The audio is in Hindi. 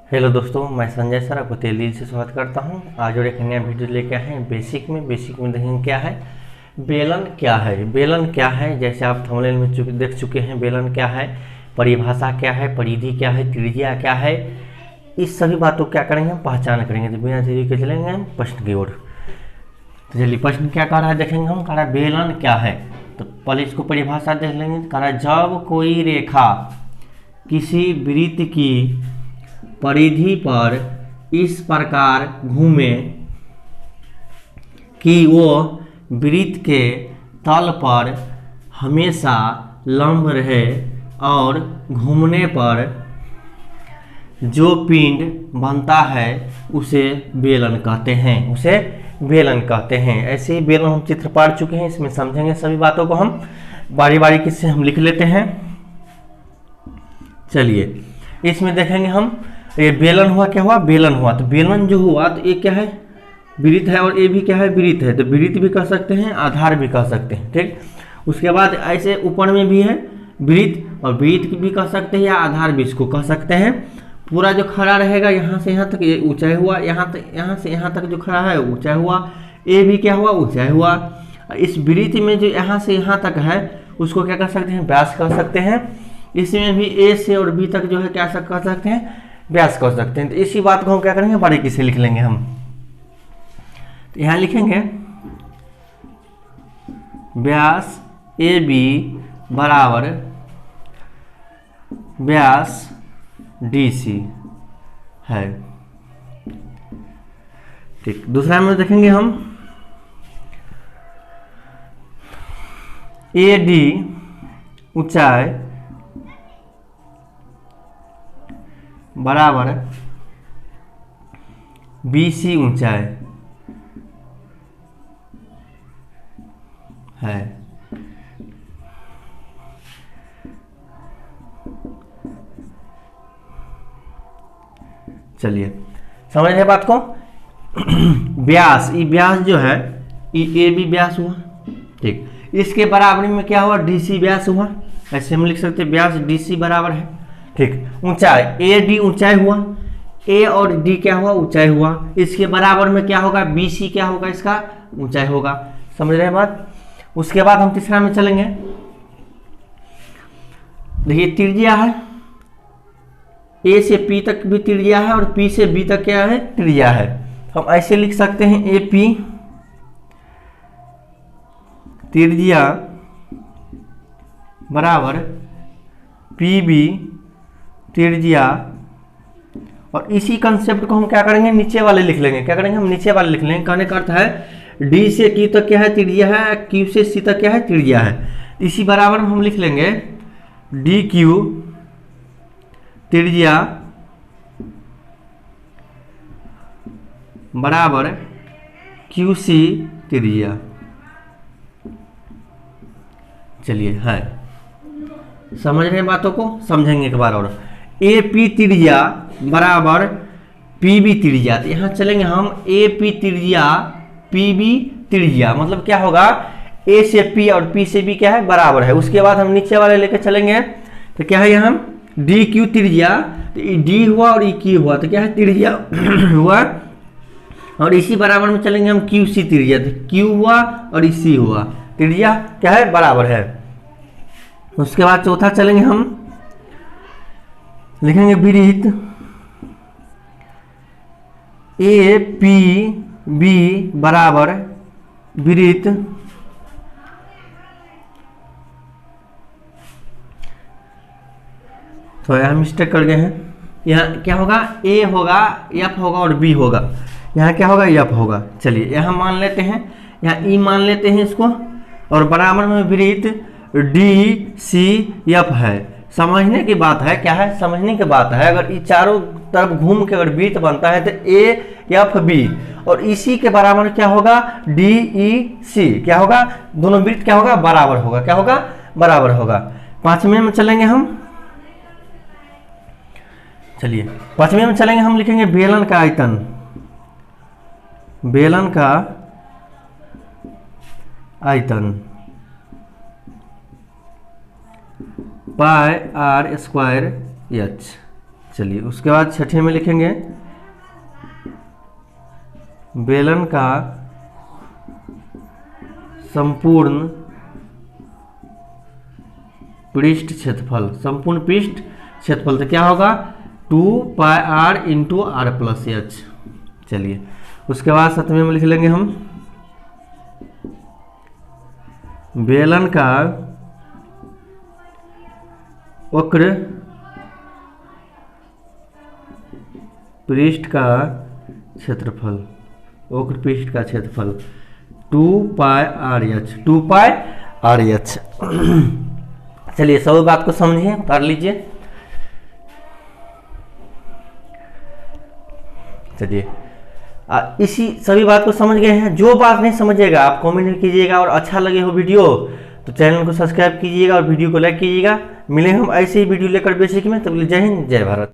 हेलो दोस्तों, मैं संजय सर आपको दिल से स्वागत करता हूं। आज और एक नया वीडियो लेके आए हैं बेसिक में देखेंगे क्या है बेलन क्या है। बेलन क्या है, जैसे आप थंबनेल में देख चुके हैं। बेलन क्या है, परिभाषा क्या है, परिधि क्या है, त्रिज्या क्या है, इस सभी बातों को क्या करेंगे हम पहचान करेंगे। तो बिना देरी के चलेंगे हम प्रश्न की ओर। तो चलिए, प्रश्न क्या कह रहा है देखेंगे हम। कह रहा है बेलन क्या है, तो पहले इसको परिभाषा देख लेंगे। कह रहा है जब कोई रेखा किसी वृत्त की परिधि पर इस प्रकार घूमे कि वो वृत्त के तल पर हमेशा लंब रहे और घूमने पर जो पिंड बनता है उसे बेलन कहते हैं। ऐसे ही बेलन हम चित्र पढ़ चुके हैं, इसमें समझेंगे सभी बातों को हम बारी बारी किससे हम लिख लेते हैं। चलिए, इसमें देखेंगे हम ये बेलन हुआ। क्या हुआ? बेलन हुआ। तो बेलन जो हुआ तो ये क्या है? वृत्त है, और ये भी क्या है? वृत्त है। तो वृत्त भी कह सकते हैं, आधार भी कह सकते हैं। ठीक, उसके बाद ऐसे ऊपर में भी है वृत्त, और वृत्त भी कह सकते हैं या आधार भी इसको कह सकते हैं। पूरा जो खड़ा रहेगा यहाँ से यहाँ तक ये ऊंचाई हुआ, यहाँ से यहाँ तक जो खड़ा है ऊंचाई हुआ। ये भी क्या हुआ? ऊंचाई हुआ। इस वृत्त में जो यहाँ से यहाँ तक है उसको क्या कह सकते हैं? व्यास कह सकते हैं। इसमें भी ए से और बी तक जो है क्या कह सकते हैं? व्यास कह सकते हैं। तो इसी बात को हम क्या करेंगे? बारीकी से लिख लेंगे हम। तो यहाँ लिखेंगे व्यास ए बी बराबर व्यास डी सी है। ठीक, दूसरा में देखेंगे हम ए डी ऊंचाई बराबर बी सी ऊंचाई है। चलिए, समझ रहे बात को। व्यास, ये व्यास जो है ये भी व्यास हुआ। ठीक, इसके बराबरी में क्या हुआ? डी सी व्यास हुआ। ऐसे हम लिख सकते हैं व्यास डी सी बराबर है। ठीक, ऊंचाई ए डी ऊंचाई हुआ। ए और डी क्या हुआ? ऊंचाई हुआ। इसके बराबर में क्या होगा? बी सी क्या होगा? इसका ऊंचाई होगा। समझ रहे हैं बात। उसके बाद हम तीसरा में चलेंगे। देखिए, त्रिज्या है। ए से पी तक भी त्रिज्या है और पी से बी तक क्या है? त्रिज्या है। हम ऐसे लिख सकते हैं ए पी त्रिज्या बराबर पी बी त्रिज्या। और इसी कंसेप्ट को हम क्या करेंगे? नीचे वाले लिख लेंगे। क्या करेंगे? हम नीचे वाले लिख लेंगे। कहने का अर्थ है डी से क्यू तक क्या है? त्रिज्या है। क्यू से सी तक क्या है? त्रिज्या है। इसी बराबर हम लिख लेंगे डी क्यू त्रिज्या बराबर क्यू सी त्रिज्या। चलिए, है समझ रहे हैं बातों को? समझेंगे एक बार और। ए पी त्रिज्या बराबर पी बी त्रिज्या। तो यहाँ चलेंगे हम ए पी त्रिज्या पी बी त्रिज्या। मतलब क्या होगा? ए से पी और पी से बी क्या है? बराबर है। उसके बाद हम नीचे वाले लेकर चलेंगे। तो क्या है यहाँ? डी क्यू त्रिज्या। तो डी हुआ और ई क्यू हुआ, तो क्या है? त्रिज्या हुआ। और इसी बराबर में चलेंगे हम क्यू सी त्रिज्या। तो क्यू हुआ और सी हुआ, त्रिज्या क्या है? बराबर है। उसके बाद चौथा चलेंगे हम, लिखेंगे वृत्त ए पी बी बराबर वृत्त तो यहाँ मिस्टेक कर गए हैं। यहाँ क्या होगा? ए होगा, एफ होगा और बी होगा। यहाँ क्या होगा? एफ होगा। चलिए, यहाँ मान लेते हैं, यहाँ ई मान लेते हैं इसको, और बराबर में वृत्त डी सी एफ है। समझने की बात है। क्या है? समझने की बात है। अगर ये चारों तरफ घूम के अगर वृत्त बनता है तो ए एफ बी, और इसी के बराबर क्या होगा? डी ई सी। क्या होगा? दोनों वृत्त क्या होगा? बराबर होगा। क्या होगा? बराबर होगा। पांचवें में चलेंगे हम। चलिए, पांचवें में चलेंगे हम, लिखेंगे बेलन का आयतन। बेलन का आयतन पाई आर स्क्वायर एच। चलिए उसके बाद छठे में लिखेंगे बेलन का संपूर्ण पृष्ठ क्षेत्रफल, संपूर्ण पृष्ठ क्षेत्रफल तो क्या होगा 2πr into are plus H. चलिए उसके बाद 7वें में लिख लेंगे हम बेलन का वक्र पृष्ठ का क्षेत्रफल, वक्र पृष्ठ का क्षेत्रफल 2πr एच। चलिए सभी बात को समझिए, कर लीजिए। चलिए इसी सभी बात को समझ गए हैं। जो बात नहीं समझिएगा आप कमेंट कीजिएगा, और अच्छा लगे हो वीडियो तो चैनल को सब्सक्राइब कीजिएगा और वीडियो को लाइक कीजिएगा। मिलेंगे हम ऐसे ही वीडियो लेकर बेसिक में। तब जय हिंद जय भारत।